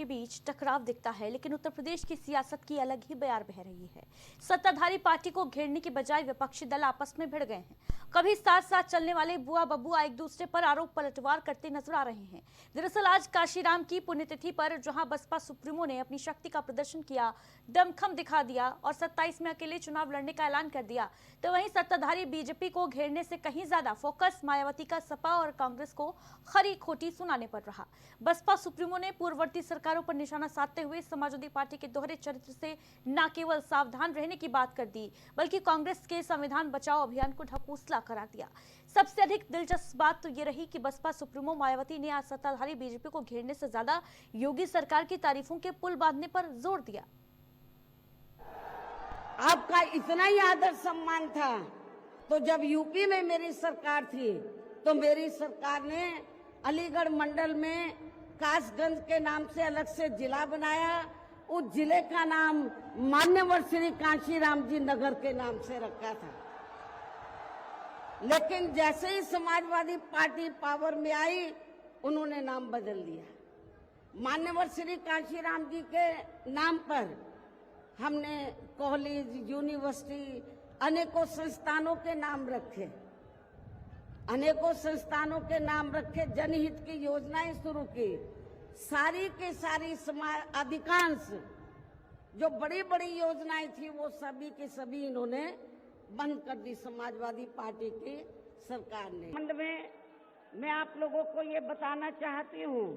के बीच टकराव दिखता है, लेकिन उत्तर प्रदेश की सियासत की अलग ही बयार बह रही है। सत्ताधारी पार्टी को घेरने के बजाय विपक्षी दल आपस में भिड़ गए हैं। कभी साथ साथ चलने वाले बुआ बबुआ एक दूसरे पर आरोप पलटवार करते नजर आ रहे हैं। दरअसल आज काशीराम की पुण्यतिथि पर जहां बसपा सुप्रीमो ने अपनी शक्ति का प्रदर्शन किया, दमखम दिखा दिया और 27 में अकेले चुनाव लड़ने का ऐलान कर दिया, तो वहीं सत्ताधारी बीजेपी को घेरने से कहीं ज्यादा फोकस मायावती का सपा और कांग्रेस को खरी खोटी सुनाने पर रहा। बसपा सुप्रीमो ने पूर्ववर्ती सरकारों पर निशाना साधते हुए समाजवादी पार्टी के दोहरे चरित्र से न केवल सावधान रहने की बात कर दी, बल्कि कांग्रेस के संविधान बचाओ अभियान को ढकोसला करा दिया। सबसे अधिक दिलचस्प बात तो ये रही कि बसपा सुप्रीमो मायावती ने आज सत्ताधारी बीजेपी को घेरने से ज्यादा योगी सरकार की तारीफों के पुल बांधने पर जोर दिया। आपका इतना ही आदर सम्मान था, तो जब यूपी में मेरी सरकार थी तो मेरी सरकार ने अलीगढ़ मंडल में कासगंज के नाम से अलग से जिला बनाया। उस जिले का नाम मान्यवर श्री काशीराम जी नगर के नाम से रखा था। लेकिन जैसे ही समाजवादी पार्टी पावर में आई, उन्होंने नाम बदल दिया। मान्यवर श्री काशीराम जी के नाम पर हमने कॉलेज, यूनिवर्सिटी, अनेकों संस्थानों के नाम रखे, अनेकों संस्थानों के नाम रखे, जनहित की योजनाएं शुरू की। सारी के सारी समाज अधिकांश जो बड़ी बड़ी योजनाएं थी वो सभी के सभी इन्होंने बंद कर दी समाजवादी पार्टी की सरकार ने। संबंध में मैं आप लोगों को ये बताना चाहती हूँ,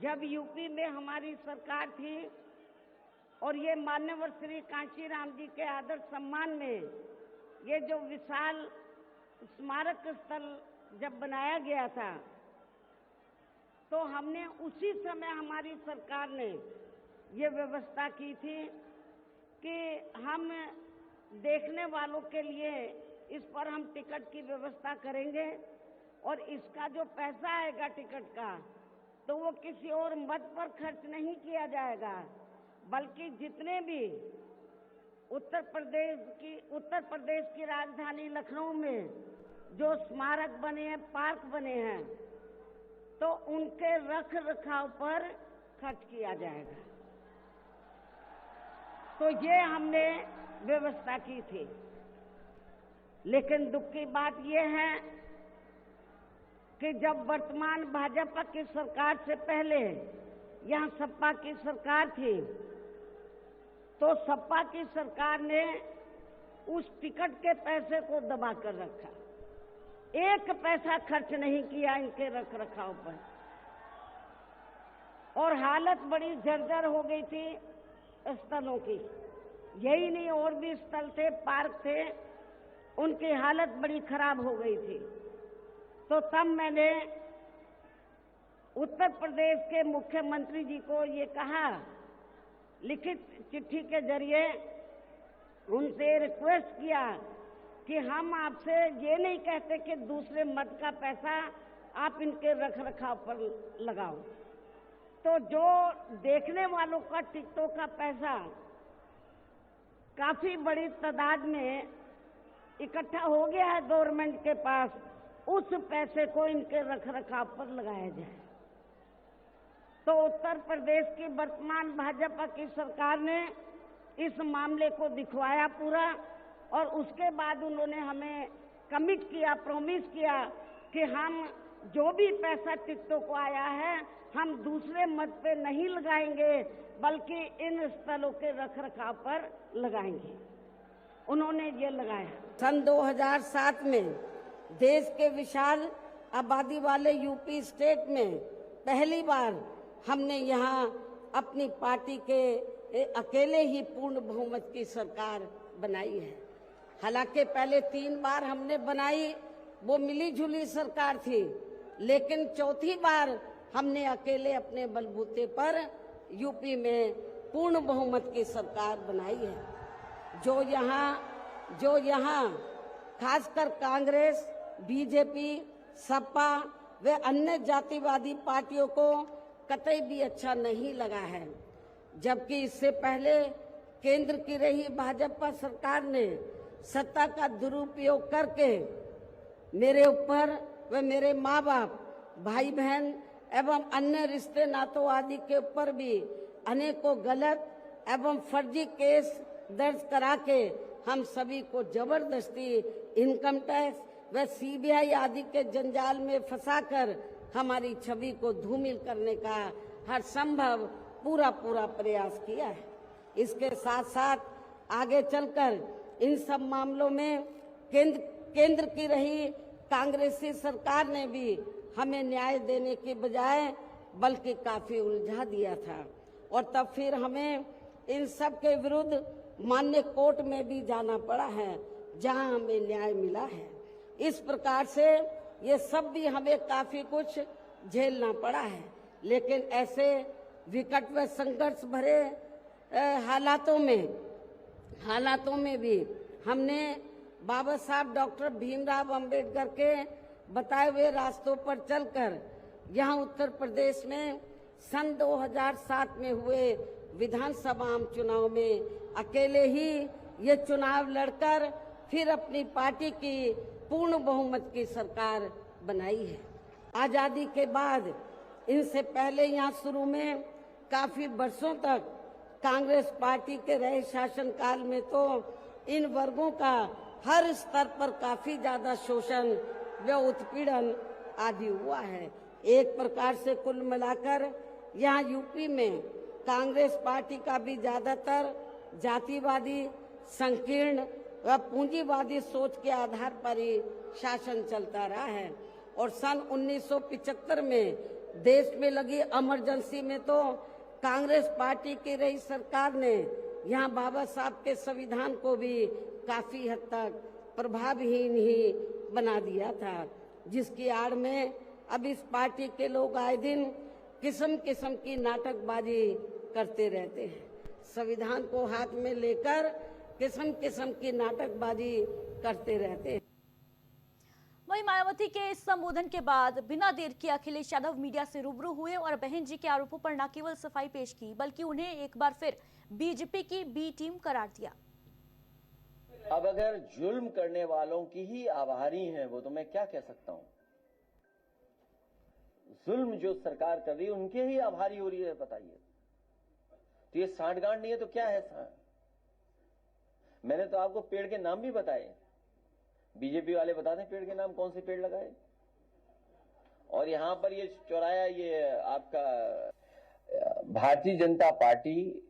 जब यूपी में हमारी सरकार थी और ये मान्यवर श्री काशीराम जी के आदर सम्मान में ये जो विशाल स्मारक स्थल जब बनाया गया था, तो हमने उसी समय हमारी सरकार ने ये व्यवस्था की थी कि हम देखने वालों के लिए इस पर हम टिकट की व्यवस्था करेंगे और इसका जो पैसा आएगा टिकट का, तो वो किसी और मद पर खर्च नहीं किया जाएगा, बल्कि जितने भी उत्तर प्रदेश की राजधानी लखनऊ में जो स्मारक बने हैं, पार्क बने हैं, तो उनके रख रखाव पर खर्च किया जाएगा। तो ये हमने व्यवस्था की थी। लेकिन दुख की बात यह है कि जब वर्तमान भाजपा की सरकार से पहले यहाँ सपा की सरकार थी, तो सपा की सरकार ने उस टिकट के पैसे को दबा कर रखा, एक पैसा खर्च नहीं किया इनके रख रखाव पर, और हालत बड़ी जर्जर हो गई थी स्थलों की। यही नहीं, और भी स्थल थे, पार्क थे, उनकी हालत बड़ी खराब हो गई थी। तो तब मैंने उत्तर प्रदेश के मुख्यमंत्री जी को ये कहा, लिखित चिट्ठी के जरिए उनसे रिक्वेस्ट किया कि हम आपसे ये नहीं कहते कि दूसरे मद का पैसा आप इनके रख रखाव पर लगाओ, तो जो देखने वालों का टिकटों का पैसा काफी बड़ी तादाद में इकट्ठा हो गया है गवर्नमेंट के पास, उस पैसे को इनके रख रखाव पर लगाया जाए। तो उत्तर प्रदेश की वर्तमान भाजपा की सरकार ने इस मामले को दिखवाया पूरा, और उसके बाद उन्होंने हमें कमिट किया, प्रॉमिस किया कि हम जो भी पैसा टिकटों को आया है हम दूसरे मद पे नहीं लगाएंगे, बल्कि इन स्थलों के रख रखाव पर लगाएंगे। उन्होंने ये लगाया। सन 2007 में देश के विशाल आबादी वाले यूपी स्टेट में पहली बार हमने यहाँ अपनी पार्टी के अकेले ही पूर्ण बहुमत की सरकार बनाई है। हालांकि पहले 3 बार हमने बनाई, वो मिली जुली सरकार थी, लेकिन चौथी बार हमने अकेले अपने बलबूते पर यूपी में पूर्ण बहुमत की सरकार बनाई है। जो यहाँ खासकर कांग्रेस, बीजेपी, सपा व अन्य जातिवादी पार्टियों को कतई भी अच्छा नहीं लगा है, जबकि इससे पहले केंद्र की रही भाजपा सरकार ने सत्ता का दुरुपयोग करके मेरे ऊपर व मेरे माँ बाप, भाई बहन एवं अन्य रिश्ते नातों आदि के ऊपर भी अनेकों गलत एवं फर्जी केस दर्ज करा के हम सभी को जबरदस्ती इनकम टैक्स व सीबीआई आदि के जंजाल में फंसाकर हमारी छवि को धूमिल करने का हर संभव पूरा प्रयास किया है। इसके साथ साथ आगे चलकर इन सब मामलों में केंद्र की रही कांग्रेसी सरकार ने भी हमें न्याय देने के बजाय बल्कि काफी उलझा दिया था और तब फिर हमें इन सब के विरुद्ध माननीय कोर्ट में भी जाना पड़ा है, जहां हमें न्याय मिला है। इस प्रकार से ये सब भी हमें काफी कुछ झेलना पड़ा है, लेकिन ऐसे विकट व संघर्ष भरे हालातों में भी हमने बाबा साहब डॉक्टर भीमराव अंबेडकर के बताए हुए रास्तों पर चलकर यहाँ उत्तर प्रदेश में सन 2007 में हुए विधानसभा चुनाव में अकेले ही ये चुनाव लड़कर फिर अपनी पार्टी की पूर्ण बहुमत की सरकार बनाई है। आजादी के बाद इनसे पहले यहाँ शुरू में काफी वर्षों तक कांग्रेस पार्टी के रहे शासनकाल में तो इन वर्गों का हर स्तर पर काफी ज्यादा शोषण व उत्पीड़न आदि हुआ है। एक प्रकार से कुल मिलाकर यहाँ यूपी में कांग्रेस पार्टी का भी ज्यादातर जातिवादी, संकीर्ण व पूंजीवादी सोच के आधार पर ही शासन चलता रहा है और सन 1975 में देश में लगी इमरजेंसी में तो कांग्रेस पार्टी की रही सरकार ने यहाँ बाबा साहब के संविधान को भी काफी हद तक प्रभावहीन ही बना दिया था, जिसकी आड़ में अब इस पार्टी के लोग आए दिन किस्म किस्म की नाटकबाजी करते रहते हैं। संविधान को हाथ में लेकर किस्म किस्म की नाटकबाजी करते रहते हैं। वहीं मायावती के इस संबोधन के बाद बिना देर किए अखिलेश यादव मीडिया से रूबरू हुए और बहन जी के आरोपों पर न केवल सफाई पेश की बल्कि उन्हें एक बार फिर बीजेपी की बी टीम करार दिया। अब अगर जुल्म करने वालों की ही आभारी हैं वो, तो मैं क्या कह सकता हूं। जुल्म जो सरकार कर रही है उनके ही आभारी हो रही है, बताइए। तो ये सांठगांठ नहीं है तो क्या है सांठ? मैंने तो आपको पेड़ के नाम भी बताए। बीजेपी वाले बता दें पेड़ के नाम, कौन से पेड़ लगाए। और यहां पर ये चौराया, ये आपका भारतीय जनता पार्टी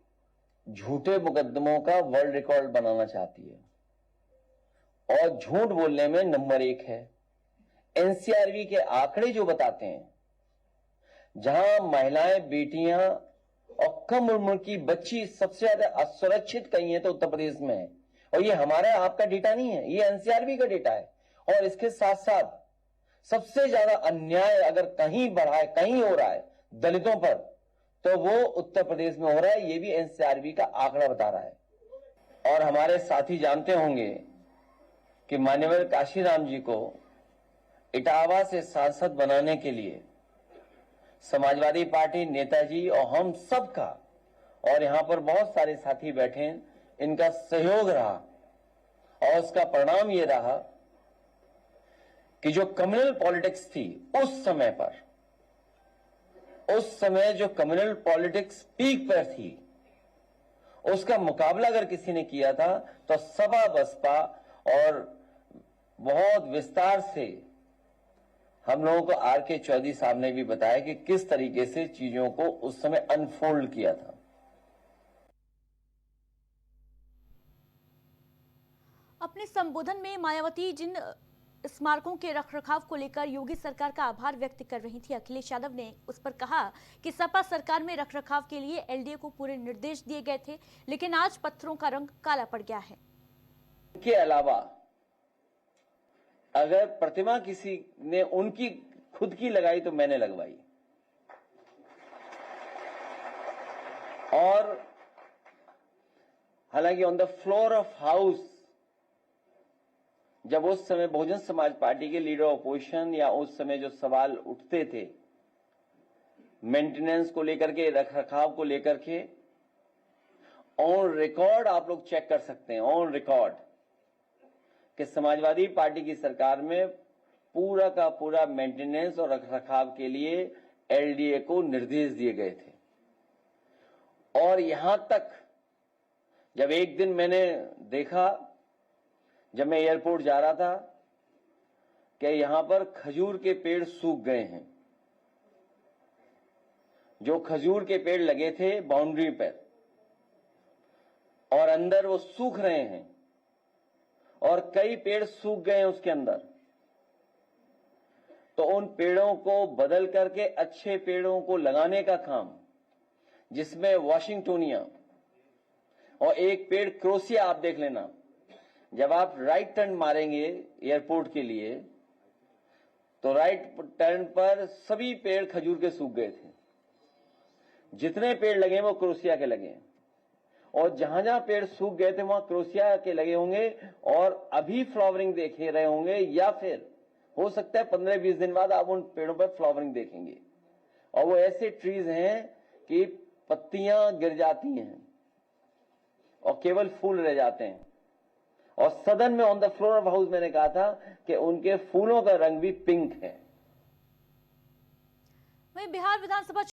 झूठे मुकदमों का वर्ल्ड रिकॉर्ड बनाना चाहती है और झूठ बोलने में नंबर 1 है। एनसीआरबी के आंकड़े जो बताते हैं, जहां महिलाएं, बेटियां और कम उम्र की बच्ची सबसे ज्यादा असुरक्षित कहीं है तो उत्तर प्रदेश में है। और ये हमारा आपका डेटा नहीं है, ये एनसीआरबी का डेटा है। और इसके साथ साथ सबसे ज्यादा अन्याय अगर कहीं बढ़ा है, कहीं हो रहा है दलितों पर, तो वो उत्तर प्रदेश में हो रहा है। ये भी एनसीआरबी का आंकड़ा बता रहा है। और हमारे साथी जानते होंगे कि मान्यवर काशीराम जी को इटावा से सांसद बनाने के लिए समाजवादी पार्टी, नेताजी और हम सब का, और यहां पर बहुत सारे साथी बैठे हैं, इनका सहयोग रहा। और उसका परिणाम ये रहा कि जो कम्युनल पॉलिटिक्स थी उस समय पर, उस समय जो कम्युनल पॉलिटिक्स पीक पर थी, उसका मुकाबला अगर किसी ने किया था तो सपा बसपा। और बहुत विस्तार से हम लोगों को आर.के. चौधरी साहब ने भी बताया कि किस तरीके से चीजों को उस समय अनफोल्ड किया था। अपने संबोधन में मायावती जिन स्मारकों के रखरखाव को लेकर योगी सरकार का आभार व्यक्त कर रही थी, अखिलेश यादव ने उस पर कहा कि सपा सरकार में रखरखाव के लिए एलडीए को पूरे निर्देश दिए गए थे, लेकिन आज पत्थरों का रंग काला पड़ गया है। के अलावा अगर प्रतिमा किसी ने उनकी खुद की लगाई तो मैंने लगवाई। और हालांकि on the floor of house, जब उस समय बहुजन समाज पार्टी के लीडर ऑपोजिशन या उस समय जो सवाल उठते थे मेंटेनेंस को लेकर के, रखरखाव को लेकर के, ऑन रिकॉर्ड आप लोग चेक कर सकते हैं, ऑन रिकॉर्ड, कि समाजवादी पार्टी की सरकार में पूरा का पूरा मेंटेनेंस और रखरखाव के लिए एलडीए को निर्देश दिए गए थे। और यहां तक जब एक दिन मैंने देखा, जब मैं एयरपोर्ट जा रहा था, कि यहां पर खजूर के पेड़ सूख गए हैं। जो खजूर के पेड़ लगे थे बाउंड्री पर और अंदर वो सूख रहे हैं, और कई पेड़ सूख गए हैं उसके अंदर। तो उन पेड़ों को बदल करके अच्छे पेड़ों को लगाने का काम, जिसमें वाशिंगटोनिया और एक पेड़ क्रोसिया, आप देख लेना, जब आप राइट टर्न मारेंगे एयरपोर्ट के लिए तो राइट टर्न पर सभी पेड़ खजूर के सूख गए थे। जितने पेड़ लगे वो क्रोसिया के लगे, और जहां जहां पेड़ सूख गए थे वहां क्रोसिया के लगे होंगे और अभी फ्लावरिंग देख रहे होंगे, या फिर हो सकता है 15-20 दिन बाद आप उन पेड़ों पर फ्लावरिंग देखेंगे। और वो ऐसे ट्रीज हैं कि पत्तियां गिर जाती हैं और केवल फूल रह जाते हैं। और सदन में on the floor of house मैंने कहा था कि उनके फूलों का रंग भी पिंक है। वहीं बिहार विधानसभा